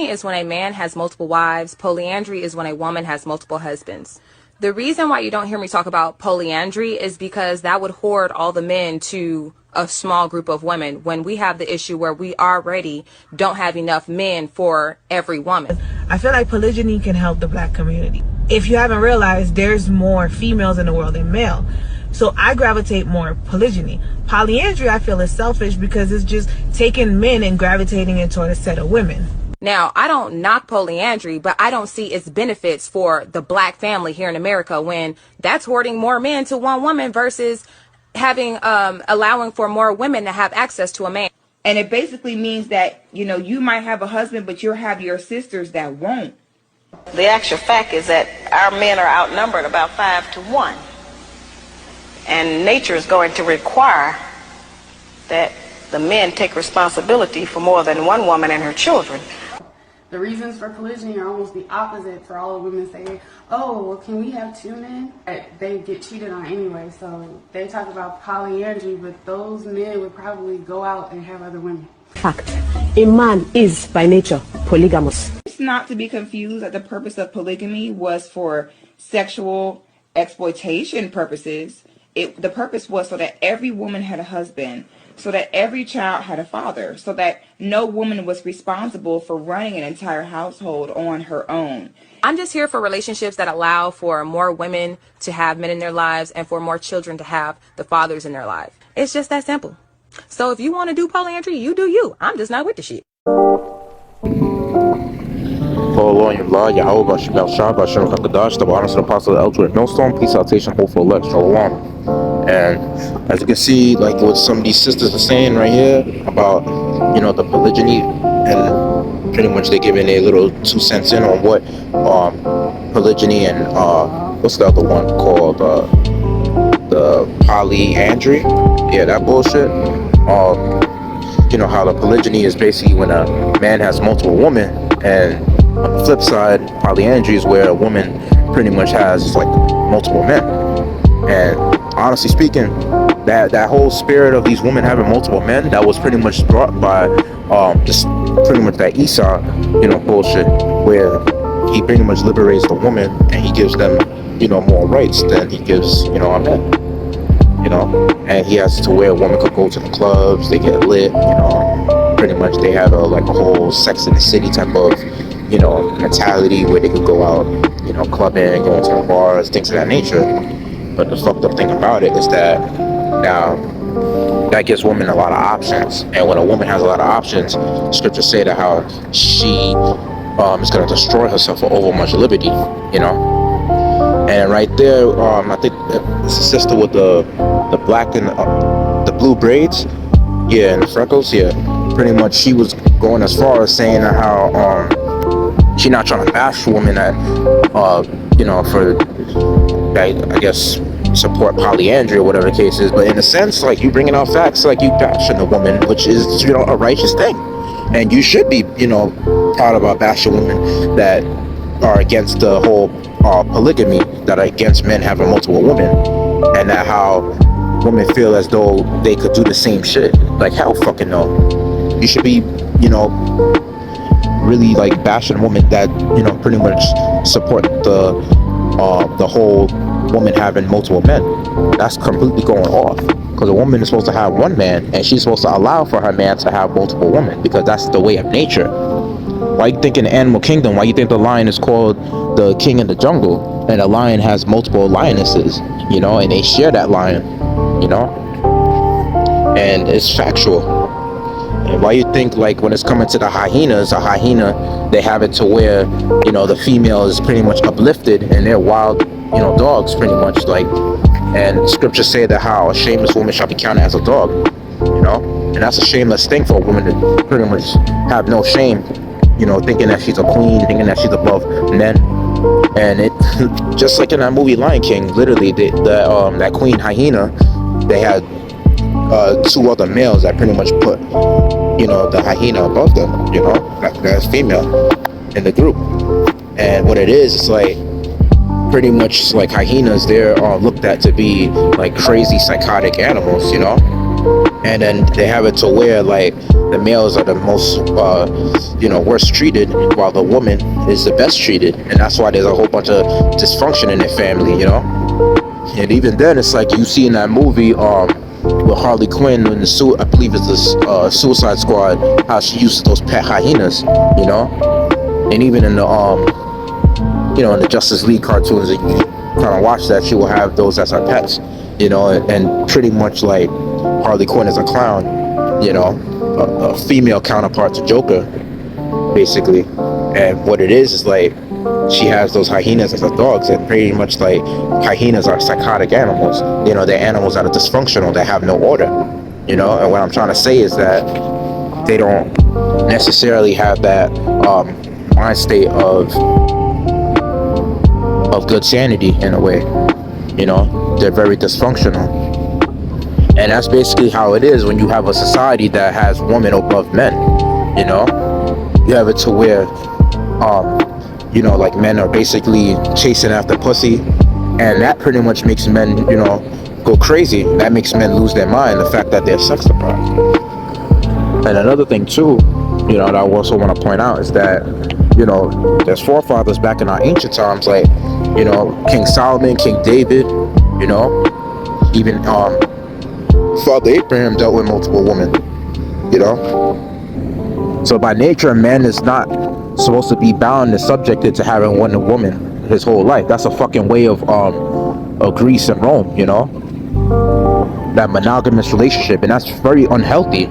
Polygamy is when a man has multiple wives. Polyandry is when a woman has multiple husbands. The reason why you don't hear me talk about polyandry is because that would hoard all the men to a small group of women, when we have the issue where we already don't have enough men for every woman. I feel like polygyny can help the black community. If you haven't realized, there's more females in the world than male. So I gravitate more polygyny. Polyandry, I feel, is selfish because it's just taking men and gravitating into a set of women. Now, I don't knock polyandry, but I don't see its benefits for the black family here in America, when that's hoarding more men to one woman versus having allowing for more women to have access to a man. And it basically means that, you know, you might have a husband, but you'll have your sisters that won't. The actual fact is that our men are outnumbered about 5 to 1. And nature is going to require that the men take responsibility for more than one woman and her children. The reasons for polygyny are almost the opposite for all the women saying, oh, well, can we have 2 men? They get cheated on anyway, so they talk about polyandry, but those men would probably go out and have other women. Fact, a man is by nature polygamous. It's not to be confused that the purpose of polygamy was for sexual exploitation purposes. The purpose was so that every woman had a husband, so that every child had a father, so that no woman was responsible for running an entire household on her own. I'm just here for relationships that allow for more women to have men in their lives and for more children to have the fathers in their life. It's just that simple. So if you want to do polyandry, you do you. I'm just not with the shit. Polygamy, Yahweh, Yasharahla, Shem Kakadash, the honors of the apostle, the elder, millstone, peace, salutation, hope for elect, shalom. And as you can see, like what some of these sisters are saying right here about, you know, the polygyny, and pretty much they're giving a little 2 cents in on what polygyny and what's the other one called, the polyandry, yeah, that bullshit. You know how the polygyny is basically when a man has multiple women, and on the flip side, polyandry is where a woman pretty much has like multiple men. And honestly speaking, that whole spirit of these women having multiple men, that was pretty much brought by just pretty much that Esau, you know, bullshit, where he pretty much liberates the woman and he gives them, you know, more rights than he gives, you know, a man. You know, and he has to where a woman could go to the clubs, they get lit, you know, pretty much they have like a whole Sex in the City type of, you know, mentality where they could go out, you know, clubbing, going to the bars, things of that nature. But the fucked up thing about it is that now that gives women a lot of options, and when a woman has a lot of options, scriptures say that how she is going to destroy herself for over much liberty, you know. And right there, I think it's a sister with the black and the blue braids, yeah, and the freckles, yeah. Pretty much, she was going as far as saying how she not trying to bash women that, you know, for I guess support polyandry or whatever the case is. But in a sense, like, you bringing out facts, like you bashing a woman, which is, you know, a righteous thing, and you should be, you know, proud about bashing women that are against the whole polygamy, that are against men having multiple women, and that how women feel as though they could do the same shit. Like, hell fucking no. You should be, you know, really like bashing women that, you know, pretty much support the whole woman having multiple men. That's completely going off, because a woman is supposed to have one man, and she's supposed to allow for her man to have multiple women, because that's the way of nature. Why you think in the animal kingdom, why you think the lion is called the king of the jungle, and a lion has multiple lionesses, you know, and they share that lion, you know, and it's factual. And why you think, like, when it's coming to the hyenas, a hyena, they have it to where, you know, the female is pretty much uplifted, and they're wild, you know, dogs pretty much, like, and scriptures say that how a shameless woman shall be counted as a dog, you know, and that's a shameless thing for a woman to pretty much have no shame, you know, thinking that she's a queen, thinking that she's above men. And it just like in that movie Lion King, literally that queen hyena, they had 2 other males that pretty much put, you know, the hyena above them, you know, that's female in the group. And what it is, it's like pretty much like hyenas, they're looked at to be like crazy psychotic animals, you know, and then they have it to where like the males are the most worst treated, while the woman is the best treated, and that's why there's a whole bunch of dysfunction in their family, and even then it's like you see in that movie with Harley Quinn in the suit, I believe it's the Suicide Squad, how she uses those pet hyenas, and even in the in the Justice League cartoons, you kind of watch that, she will have those as her pets, and pretty much like Harley Quinn is a clown, a female counterpart to Joker, basically. And what it is like she has those hyenas as her dogs, and pretty much like hyenas are psychotic animals. They're animals that are dysfunctional, that have no order. And what I'm trying to say is that they don't necessarily have that mind state of good sanity in a way. They're very dysfunctional. And that's basically how it is when you have a society that has women above men. You have it to where like men are basically chasing after pussy, and that pretty much makes men go crazy. That makes men lose their mind, the fact that they're sex deprived. And another thing too, that I also want to point out is that there's forefathers back in our ancient times, like King Solomon, King David, even Father Abraham dealt with multiple women, So by nature, a man is not supposed to be bound and subjected to having one woman his whole life. That's a fucking way of Greece and Rome, that monogamous relationship, and that's very unhealthy.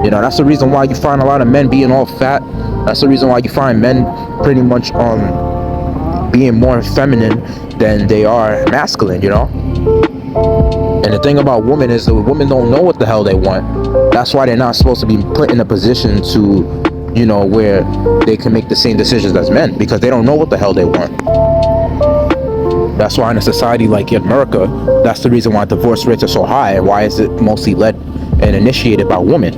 That's the reason why you find a lot of men being all fat. That's the reason why you find men pretty much being more feminine than they are masculine, And the thing about women is that women don't know what the hell they want. That's why they're not supposed to be put in a position to, where they can make the same decisions as men, because they don't know what the hell they want. That's why in a society like America, that's the reason why divorce rates are so high, and why is it mostly led and initiated by women.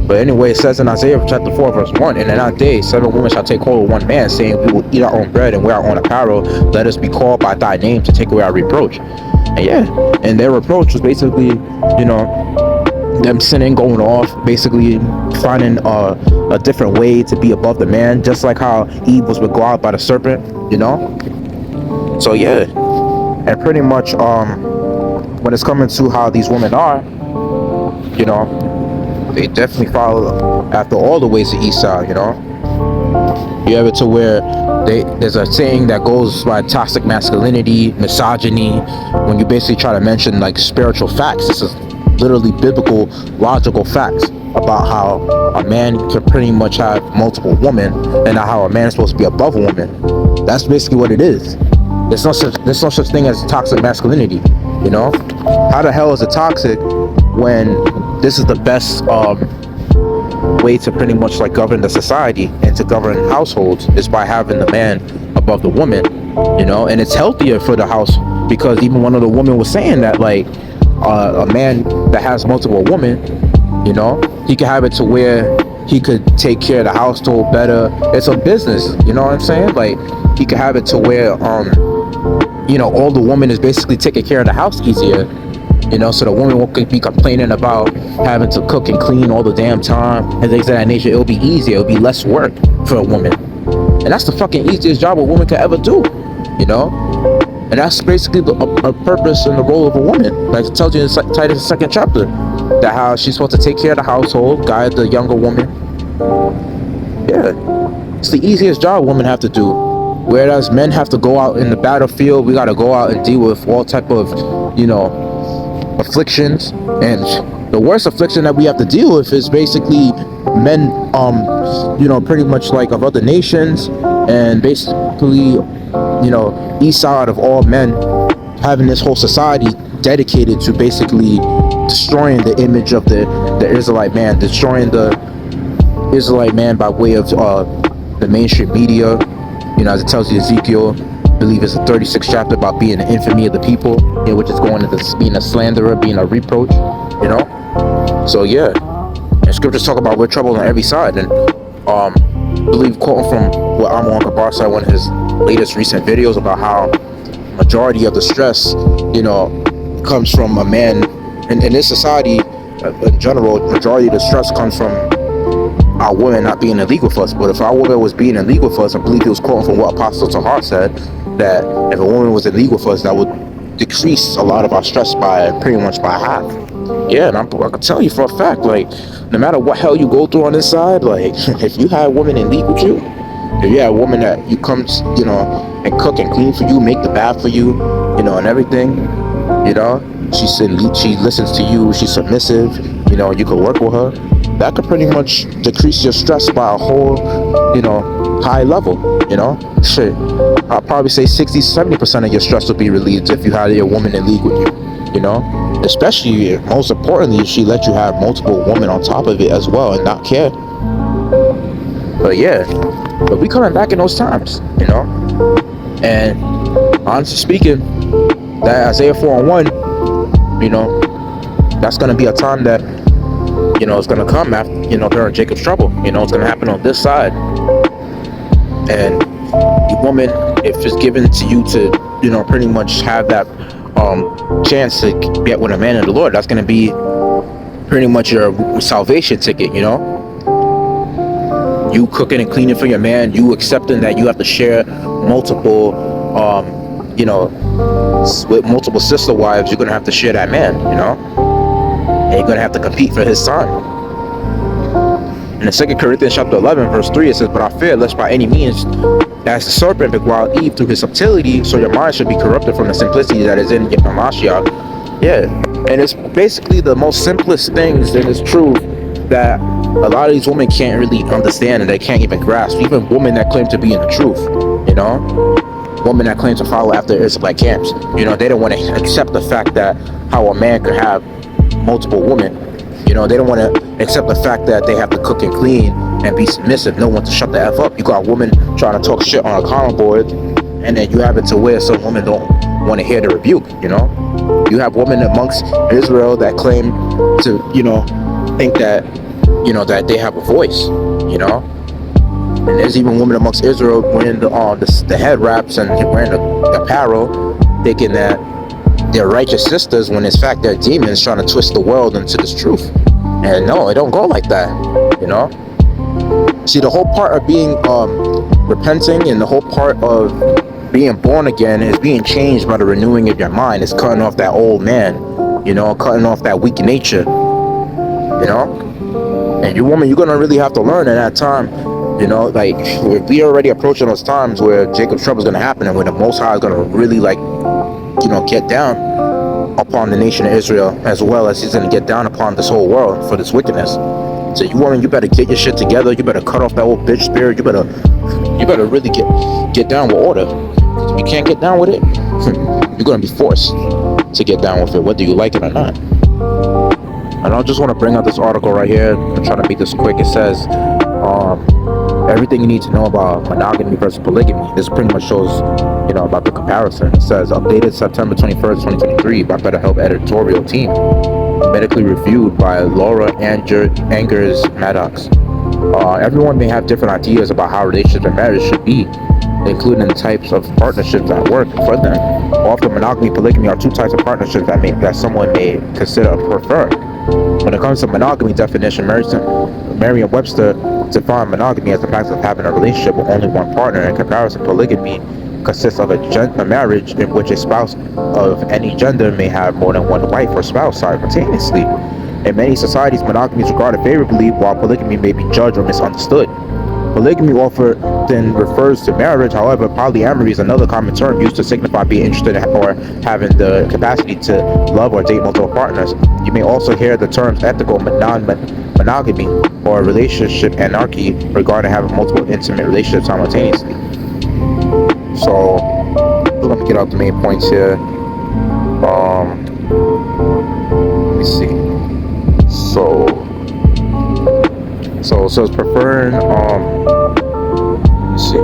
But anyway, it says in Isaiah chapter 4 verse 1, "And in that day 7 women shall take hold of one man, saying, we will eat our own bread and wear our own apparel. Let us be called by thy name to take away our reproach." And their reproach was basically, them sinning, going off, basically finding a different way to be above the man, just like how Eve was beguiled by the serpent, So and pretty much when it's coming to how these women are, they definitely follow after all the ways of Esau. You have it to where there's a saying that goes by toxic masculinity, misogyny, when you basically try to mention like spiritual facts. This is literally biblical, logical facts about how a man can pretty much have multiple women, and not how a man is supposed to be above a woman. That's basically what it is. There's no such thing as toxic masculinity. How the hell is it toxic when this is the best way to pretty much like govern the society and to govern households, is by having the man above the woman, and it's healthier for the house, because even one of the women was saying that like a man that has multiple women, he can have it to where he could take care of the household better. It's a business, you know what I'm saying? Like he could have it to where all the woman is basically taking care of the house easier, so the woman won't be complaining about having to cook and clean all the damn time and things of that nature. It'll be easier, it'll be less work for a woman, and that's the fucking easiest job a woman could ever do, and that's basically a purpose and the role of a woman. Like it tells you in Titus 2nd chapter, that how she's supposed to take care of the household, guide the younger woman. It's the easiest job women have to do, whereas men have to go out in the battlefield. We got to go out and deal with all type of afflictions, and the worst affliction that we have to deal with is basically men pretty much like of other nations, and basically Esau out of all men, having this whole society dedicated to basically destroying the image of the Israelite man, destroying the Israelite man by way of the mainstream media, as it tells you Ezekiel, I believe it's the 36th chapter, about being the infamy of the people, which is going into being a slanderer, being a reproach, So and scriptures talk about we're troubled on every side, and I believe quoting from what Amon Kabar said, one of his latest recent videos, about how majority of the stress, comes from a man in this society, in general, majority of the stress comes from our women not being illegal for us. But if our woman was being illegal for us, I believe he was quoting from what Apostle Tahar said, that if a woman was illegal for us, that would decrease a lot of our stress by pretty much by half. Yeah, and I can tell you for a fact, like, no matter what hell you go through on this side, like, if you had a woman in league with you, if you had a woman that you come, you know, and cook and clean for you, make the bath for you, you know, and everything, you know, she listens to you, she's submissive, you know, you could work with her, that could pretty much decrease your stress by a whole, you know, high level, you know, shit. I'll probably say 60-70% of your stress would be relieved if you had a woman in league with you know, especially, most importantly, if she let you have multiple women on top of it as well and not care. But yeah, but we coming back in those times, you know, and honestly speaking, that Isaiah 4:1, you know, that's going to be a time that, you know, it's going to come after, you know, during Jacob's trouble, you know, it's going to happen on this side. And the woman, if it's given to you to, you know, pretty much have that chance to get with a man of the Lord, that's going to be pretty much your salvation ticket, you know. You cooking and cleaning for your man, you accepting that you have to share multiple, you know, with multiple sister wives, you're going to have to share that man, you know, and you're going to have to compete for his son. In the 2 Corinthians chapter 11, verse 3, it says, "But I fear lest by any means, as the serpent beguiled Eve through his subtlety, so your mind should be corrupted from the simplicity that is in Mashiach." Yeah, and it's basically the most simplest things in this truth that a lot of these women can't really understand, and they can't even grasp. Even women that claim to be in the truth, you know, women that claim to follow after Israelite camps, you know, they don't want to accept the fact that how a man could have multiple women. You know, they don't want to accept the fact that they have to cook and clean and be submissive, know when to shut the F up. You got a woman trying to talk shit on a comment board, and then you have it to where some women don't want to hear the rebuke, you know. You have women amongst Israel that claim to, you know, think that, you know, that they have a voice, you know. And there's even women amongst Israel wearing the head wraps and wearing the apparel, thinking that they're righteous sisters, when in fact they're demons trying to twist the world into this truth. And no, it don't go like that, you know. See, the whole part of being repenting, and the whole part of being born again, is being changed by the renewing of your mind. It's cutting off that old man, you know, cutting off that weak nature, you know. And you woman, you're gonna really have to learn at that time, you know, like, we already approaching those times where Jacob's trouble is gonna happen, and where the Most High is gonna really, like, you know, get down upon the nation of Israel, as well as he's going to get down upon this whole world for this wickedness. So you woman, you better get your shit together. You better cut off that old bitch spirit. You better really get down with order. If you can't get down with it, you're going to be forced to get down with it, whether you like it or not. And I just want to bring out this article right here. I'm trying to make this quick. It says everything you need to know about monogamy versus polygamy. This pretty much shows, you know, about the comparison. It says, updated September 21st, 2023 by BetterHelp editorial team. Medically reviewed by Laura Angers Maddox. Everyone may have different ideas about how relationships and marriage should be, including the types of partnerships that work for them. Often monogamy and polygamy are two types of partnerships that someone may consider preferred. When it comes to monogamy definition, Merriam-Webster defined monogamy as the practice of having a relationship with only one partner. In comparison, polygamy consists of a marriage in which a spouse of any gender may have more than one wife or spouse simultaneously. In many societies, monogamy is regarded favorably, while polygamy may be judged or misunderstood. Polygamy often refers to marriage. However, polyamory is another common term used to signify being interested in or having the capacity to love or date multiple partners. You may also hear the terms ethical non-monogamy or relationship anarchy regarding having multiple intimate relationships simultaneously. So, let me get out the main points here. Let me see. So it says preferring, let's see.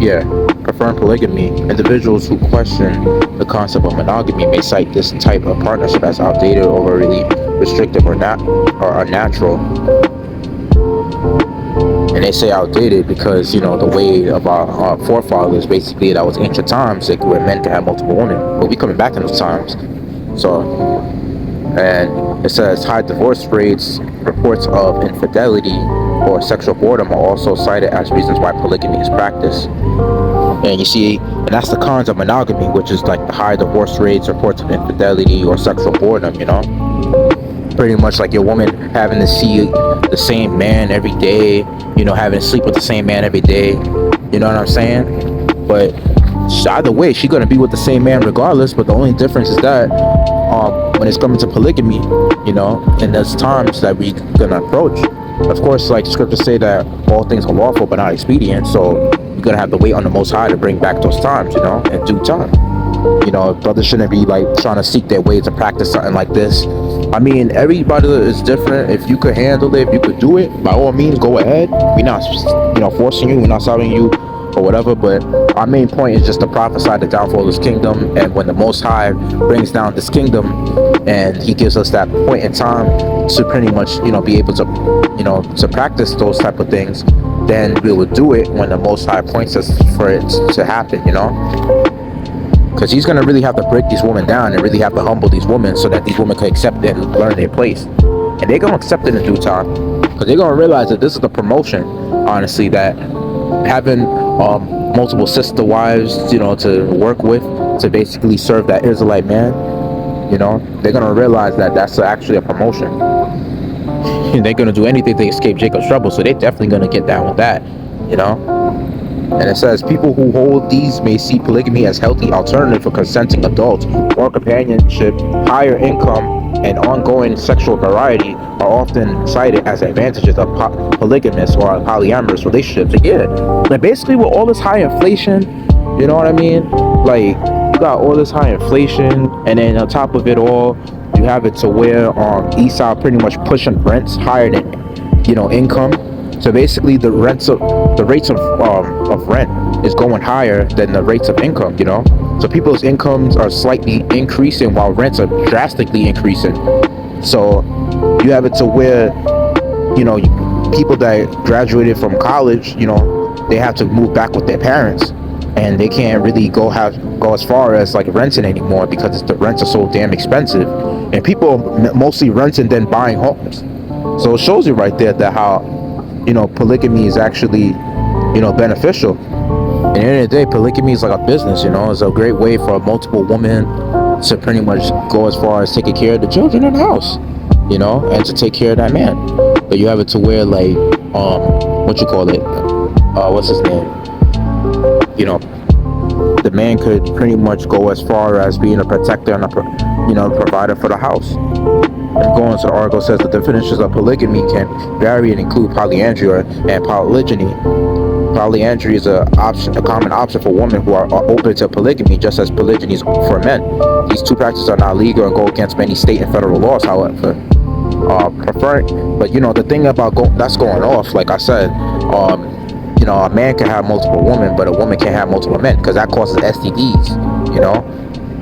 Yeah, preferring polygamy. Individuals who question the concept of monogamy may cite this type of partnership as outdated, overly restrictive, or unnatural. And they say outdated because, you know, the way of our forefathers, basically, that was ancient times, like, where men could have multiple women. But we coming back in those times. So, and it says high divorce rates, reports of infidelity or sexual boredom are also cited as reasons why polygamy is practiced. And you see, and that's the cons of monogamy, which is like the high divorce rates, reports of infidelity or sexual boredom, you know? Pretty much like your woman having to see the same man every day, you know, having to sleep with the same man every day, you know what I'm saying? But either way, she's gonna be with the same man regardless, but the only difference is that when it's coming to polygamy, you know, and there's times that we gonna approach. Of course, like scriptures say that all things are lawful but not expedient, so you're gonna have to wait on the Most High to bring back those times, you know, in due time. You know, brothers shouldn't be like trying to seek their way to practice something like this. I mean, everybody is different. If you could handle it, if you could do it, by all means, go ahead. We're not, you know, forcing you. We're not stopping you or whatever. But our main point is just to prophesy the downfall of this kingdom. And when the Most High brings down this kingdom, and He gives us that point in time to pretty much, you know, be able to, you know, to practice those type of things, then we will do it when the Most High points us for it to happen, you know. Because He's going to really have to break these women down and really have to humble these women so that these women can accept it and learn their place. And they're going to accept it in due time. Because they're going to realize that this is the promotion, honestly, that having multiple sister wives, you know, to work with, to basically serve that Israelite man, you know, they're going to realize that that's actually a promotion. And they're going to do anything to escape Jacob's trouble. So they're definitely going to get down with that, you know. And it says, people who hold these may see polygamy as healthy alternative for consenting adults, or companionship, higher income, and ongoing sexual variety are often cited as advantages of polygamous or polyamorous relationships. Again, like basically with all this high inflation, you know what I mean? Like, you got all this high inflation, and then on top of it all, you have it to where Esau pretty much pushing rents higher than, you know, income. So basically, the rates of rent is going higher than the rates of income, you know. So people's incomes are slightly increasing while rents are drastically increasing. So you have it to where, you know, people that graduated from college, you know, they have to move back with their parents, and they can't really go as far as like renting anymore because the rents are so damn expensive, and people are mostly renting than buying homes. So it shows you right there that how, you know, polygamy is actually, you know, beneficial. At the end of the day, polygamy is like a business, you know. It's a great way for multiple women to pretty much go as far as taking care of the children in the house, you know, and to take care of that man. But you have it to where, like, what you call it? What's his name? You know, the man could pretty much go as far as being a protector and a provider for the house. Going to the article says the definitions of polygamy can vary and include polyandry and polygyny. Polyandry is a common option for women who are open to polygamy, just as polygyny is for men. These two practices are not legal and go against many state and federal laws, however. But you know, the thing about that's going off, like I said, you know, a man can have multiple women, but a woman can't have multiple men because that causes STDs, you know.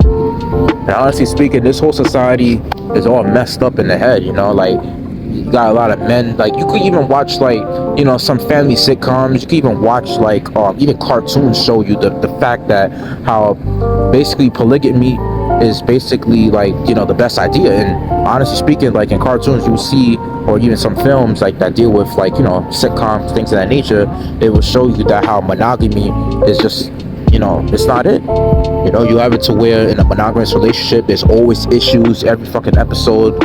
And honestly speaking, this whole society is all messed up in the head, you know. Like, you got a lot of men, like, you could even watch, like, you know, some family sitcoms. You could even watch, like, even cartoons show you the fact that how basically polygamy is basically, like, you know, the best idea. And honestly speaking, like, in cartoons you'll see, or even some films like that deal with, like, you know, sitcoms, things of that nature, it will show you that how monogamy is just, you know, it's not it. You know, you have it to where in a monogamous relationship there's always issues every fucking episode.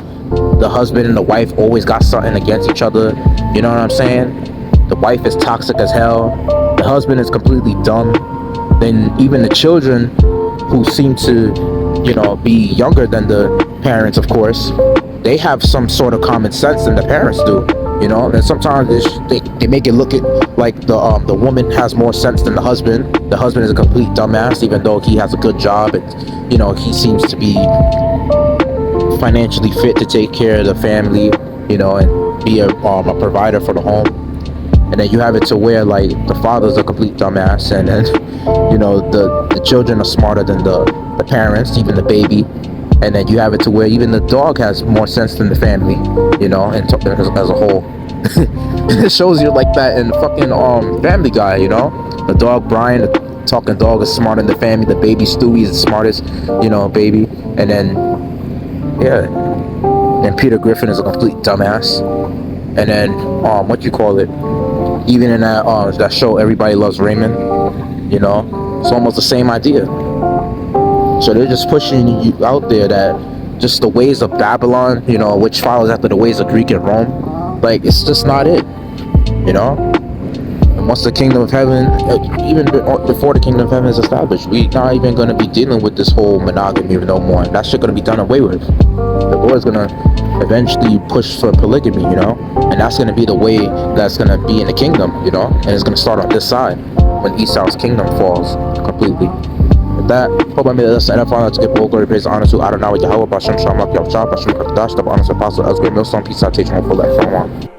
The husband and the wife always got something against each other, you know what I'm saying? The wife is toxic as hell, the husband is completely dumb. Then even the children, who seem to, you know, be younger than the parents, of course, they have some sort of common sense than the parents do. You know, and sometimes they make it look like the woman has more sense than the husband. The husband is a complete dumbass, even though he has a good job and, you know, he seems to be financially fit to take care of the family, you know, and be a provider for the home. And then you have it to where, like, the father's a complete dumbass, and then, you know, the children are smarter than the parents, even the baby. And then you have it to where even the dog has more sense than the family, you know, and as a whole. It shows you like that in fucking Family Guy, you know. The dog Brian, the talking dog, is smarter than the family. The baby Stewie is the smartest, you know, baby. And then Yeah. And Peter Griffin is a complete dumbass. And then, what you call it? Even in that show, Everybody Loves Raymond, you know, it's almost the same idea. So they're just pushing you out there that just the ways of Babylon, you know, which follows after the ways of Greek and Rome, like, it's just not it, you know. And once the kingdom of heaven, even before the kingdom of heaven is established, we're not even going to be dealing with this whole monogamy no more. That shit going to be done away with. The Lord's going to eventually push for polygamy, you know, and that's going to be the way that's going to be in the kingdom, you know, and it's going to start on this side when Esau's kingdom falls completely. With that, hope I made this edifying. Let's give all glory, praise, and honor to Adonai, Yahweh, Bashem, Shalom, Yahweh, Bashem, Kakadash, the honest apostle, Elsewhere, Millstone, peace, citation, for that.